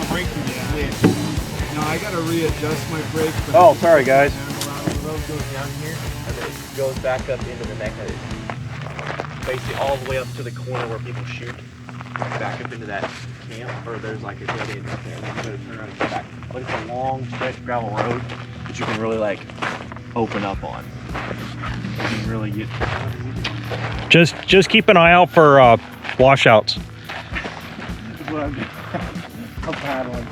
brake split. No, I gotta readjust my brakes. Oh, sorry guys. The road goes down here and then it goes back up into the neck of it. Basically all the way up to the corner where people shoot. Back up into that camp, or there's like a dead end up there. And then you gotta turn around and come back. Like it's a long stretch gravel road that you can really like open up on. You can really get. Just keep an eye out for washouts. That's what I'm doing. I'm paddling.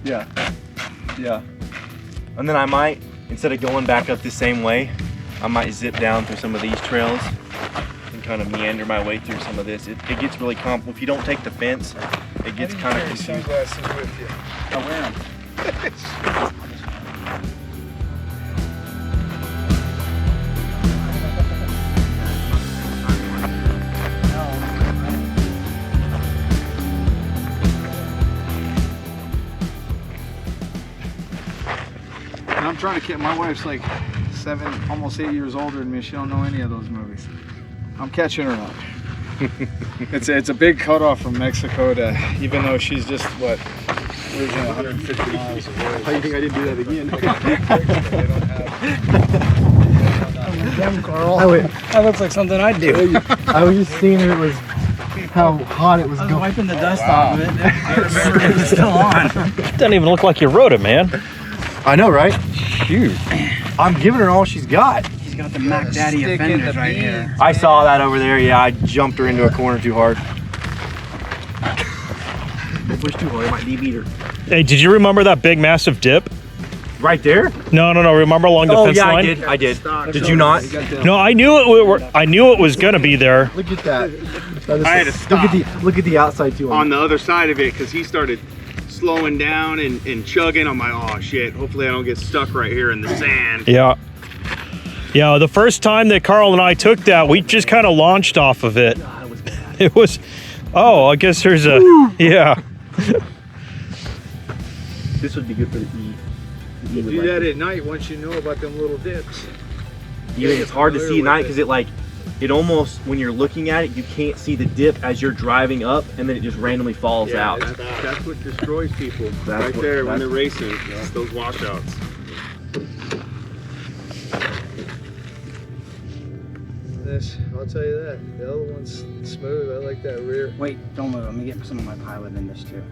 Yeah. Yeah. And then I might, instead of going back up the same way, I might zip down through some of these trails and kind of meander my way through some of this. It gets really if you don't take the fence, it gets kind of confusing. Sunglasses with you. I wear them. I'm trying to get, my wife's like 7, almost 8 years older than me. She don't know any of those movies. I'm catching her up. It's a big cutoff from Mexico to, even though she's just what, originally 150 miles away. How do you think I didn't do that again? They don't have. Damn, Karl. That looks like something I'd do. I was just seeing it was how hot it was I was going. wiping the dust off of it. It was still on. Doesn't even look like you rode it, man. I know, right? Shoot. I'm giving her all she's got. He's got the Mac Daddy offenders right here. I saw that over there. Yeah, I jumped her into a corner too hard. I pushed too hard. I might beat her. Hey, did you remember that big massive dip? Right there? No. Remember along the fence line? I did. Did you not? No, I knew it was gonna be there. Look at that. I had to stop Look at the outside too. on the other side of it because he started slowing down and chugging. I'm like, oh shit, hopefully I don't get stuck right here in the sand. Yeah. Yeah, the first time that Karl and I took that, we just kind of launched off of it. It was, oh, I guess there's a, yeah. This would be good for the E. You do that at night once you know about them little dips. Even it's hard to see at night because it almost, when you're looking at it, you can't see the dip as you're driving up, and then it just randomly falls out. That's what destroys people That's right what- there when that's- they're racing. It's those washouts. This, I'll tell you that. The other one's smooth. I like that rear. Wait, don't move. Let me get some of my Pilot in this too.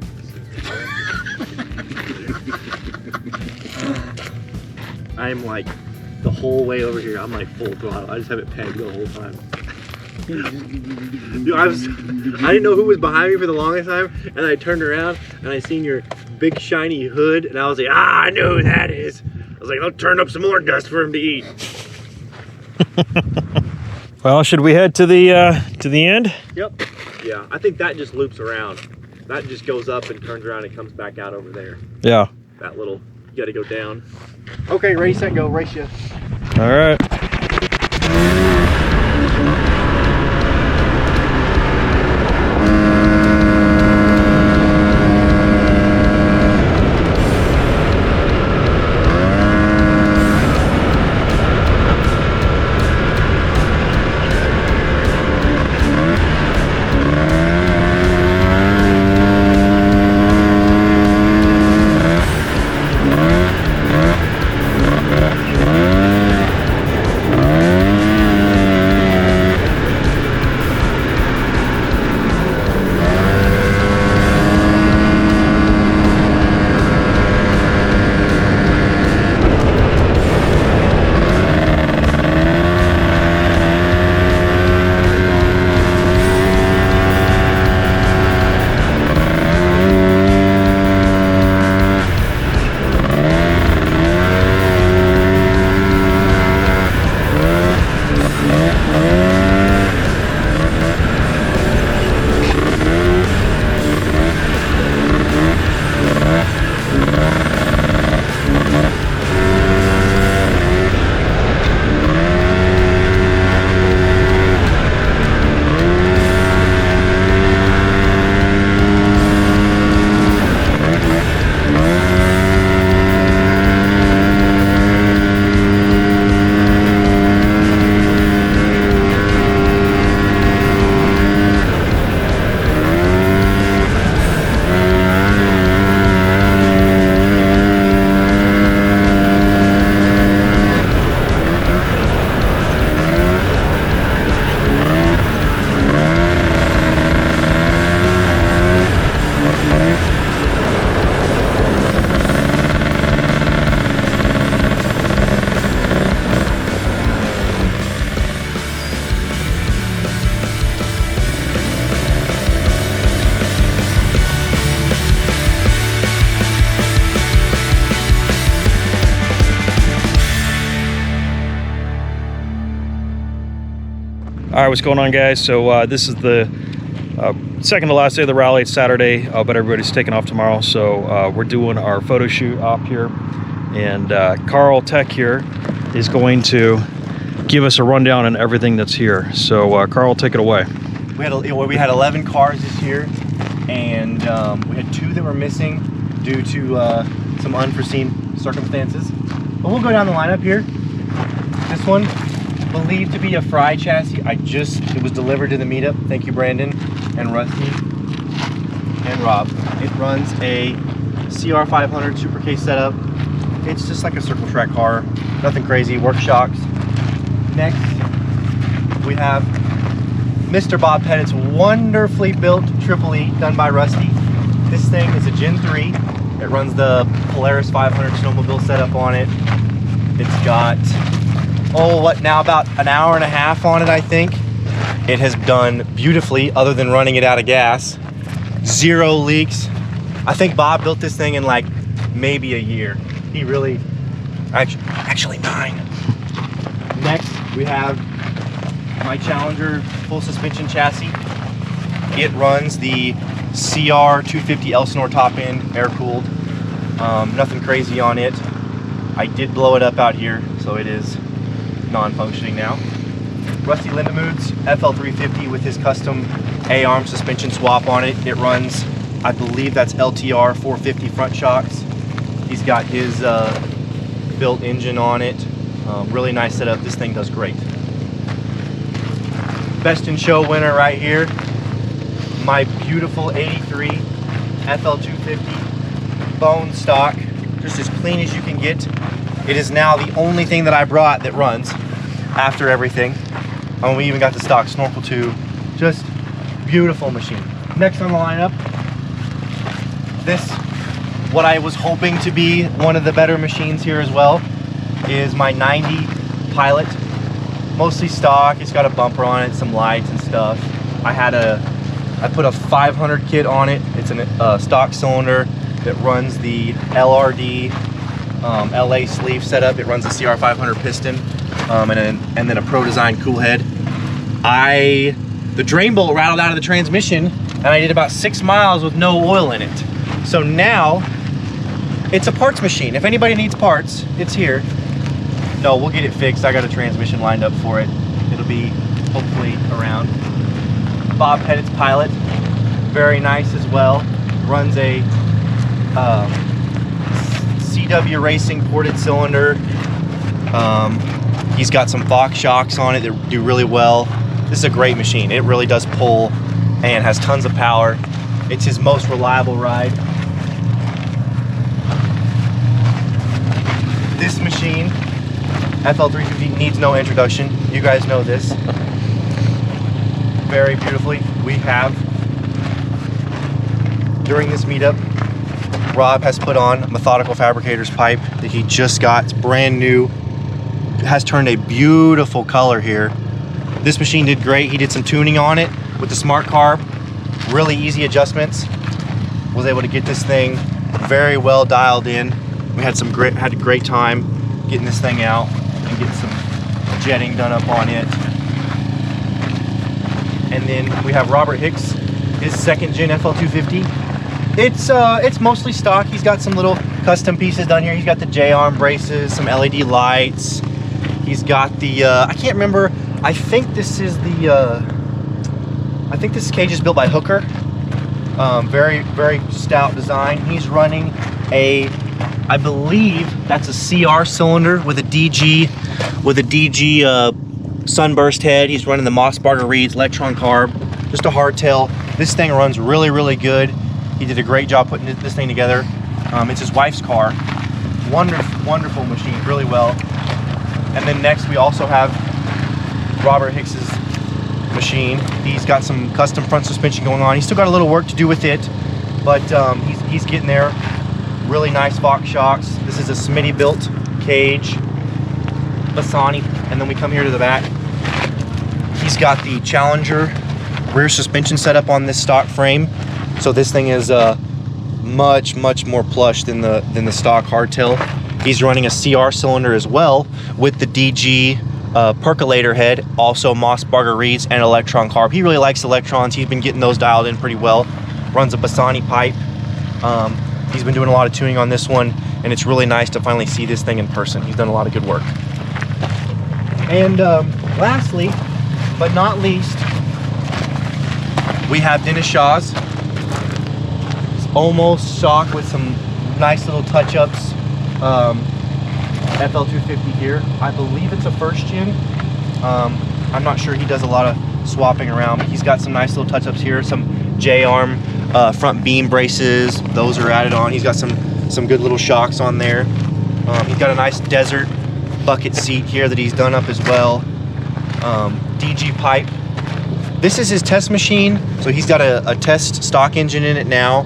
I'm like, the whole way over here, I'm like full throttle. I just have it pegged the whole time. Dude, I didn't know who was behind me for the longest time, and I turned around and I seen your big shiny hood, and I was like, I know who that is. I was like, I'll turn up some more dust for him to eat. Well, should we head to the end? Yep. Yeah, I think that just loops around. That just goes up and turns around and comes back out over there. Yeah. That little, you gotta go down. Okay, ready, set, go, race you. All right. All right, what's going on, guys? So this is the second to last day of the rally. It's Saturday, but everybody's taking off tomorrow. So we're doing our photo shoot up here, and Karl Tech here is going to give us a rundown on everything that's here. So Karl, take it away. We had 11 cars this year, and we had 2 that were missing due to some unforeseen circumstances. But we'll go down the lineup here. This one, believed to be a Fry chassis. It was delivered to the meetup. Thank you, Brandon and Rusty and Rob. It runs a CR500 Super K setup. It's just like a circle track car, nothing crazy. Work shocks. Next, we have Mr. Bob Pettit's wonderfully built Triple E done by Rusty. This thing is a Gen 3. It runs the Polaris 500 snowmobile setup on it. It's got, about an hour and a half on it, I think. It has done beautifully, other than running it out of gas. 0 leaks. I think Bob built this thing in like maybe a year. He really, actually 9. Next, we have my Challenger full suspension chassis. It runs the CR250 Elsinore top end, air cooled. Nothing crazy on it. I did blow it up out here, so it is non-functioning now. Rusty Lindemood's FL350 with his custom A-arm suspension swap on it. It runs, I believe that's LTR 450 front shocks. He's got his built engine on it. Really nice setup. This thing does great. Best in show winner right here. My beautiful 83 FL250 bone stock. Just as clean as you can get. It is now the only thing that I brought that runs after everything. We even got the stock snorkel too. Just beautiful machine. Next on the lineup, this, what I was hoping to be one of the better machines here as well, is my 90 Pilot. Mostly stock. It's got a bumper on it, some lights and stuff. I put a 500 kit on it. It's a stock cylinder that runs the LRD LA sleeve setup. It runs the CR500 piston and then a Pro Design cool head. The drain bolt rattled out of the transmission, and I did about 6 miles with no oil in it. So now it's a parts machine. If anybody needs parts, it's here. No, we'll get it fixed. I got a transmission lined up for it. It'll be hopefully around. Bob Pettit's Pilot, very nice as well. Runs a CW Racing ported cylinder. He's got some Fox shocks on it that do really well. This is a great machine. It really does pull and has tons of power. It's his most reliable ride. This machine, FL350, needs no introduction. You guys know this. Very beautifully. We have, during this meetup, Rob has put on a Methodical Fabricator's pipe that he just got. It's brand new. It has turned a beautiful color here. This machine did great. He did some tuning on it with the smart carb. Really easy adjustments. Was able to get this thing very well dialed in. We had a great time getting this thing out and getting some jetting done up on it. And then we have Robert Hicks, his 2nd gen FL250. It's mostly stock. He's got some little custom pieces done here. He's got the J-arm braces, some LED lights. He's got the I can't remember. I think this cage is built by Hooker. Very, very stout design. He's running I believe that's a CR cylinder with a DG sunburst head. He's running the Mossbarger Reeds Electron carb. Just a hardtail. This thing runs really, really good. He did a great job putting this thing together. It's his wife's car. Wonderful machine, really well. And then next we also have Robert Hicks's machine. He's got some custom front suspension going on. He's still got a little work to do with it, but he's getting there. Really nice Fox shocks. This is a Smitty built cage, Bassani, and then we come here to the back. He's got the Challenger rear suspension setup on this stock frame, so this thing is much more plush than the stock hardtail. He's running a CR cylinder as well with the DG percolator head, also Mossbarger reeds, and electron carb. He really likes electrons. He's been getting those dialed in pretty well. Runs a Bassani pipe. He's been doing a lot of tuning on this one, and it's really nice to finally see this thing in person. He's done a lot of good work. And lastly, but not least, we have Dennis Shaw's. It's almost stock with some nice little touch-ups. FL250 here. I believe it's a first gen. I'm not sure. He does a lot of swapping around, but he's got some nice little touch-ups here. Some J-arm front beam braces. Those are added on. He's got some good little shocks on there. He's got a nice desert bucket seat here that he's done up as well. DG pipe. This is his test machine, so he's got a test stock engine in it now.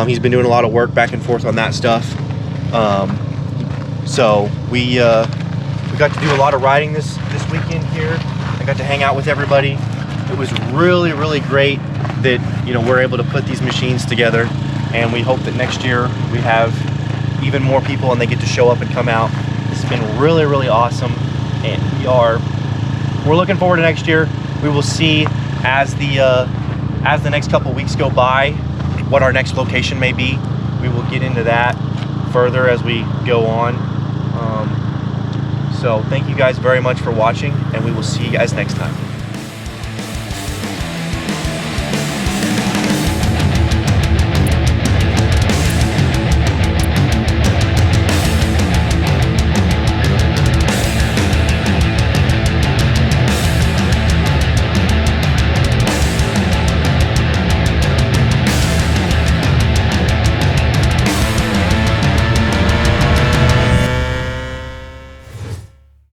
He's been doing a lot of work back and forth on that stuff. So we got to do a lot of riding this weekend here. I got to hang out with everybody. It was really, really great that, you know, we're able to put these machines together, and we hope that next year we have even more people and they get to show up and come out. It's been really, really awesome, and we're looking forward to next year. We will see as the next couple weeks go by what our next location may be. We will get into that further as we go on. So thank you guys very much for watching, and we will see you guys next time.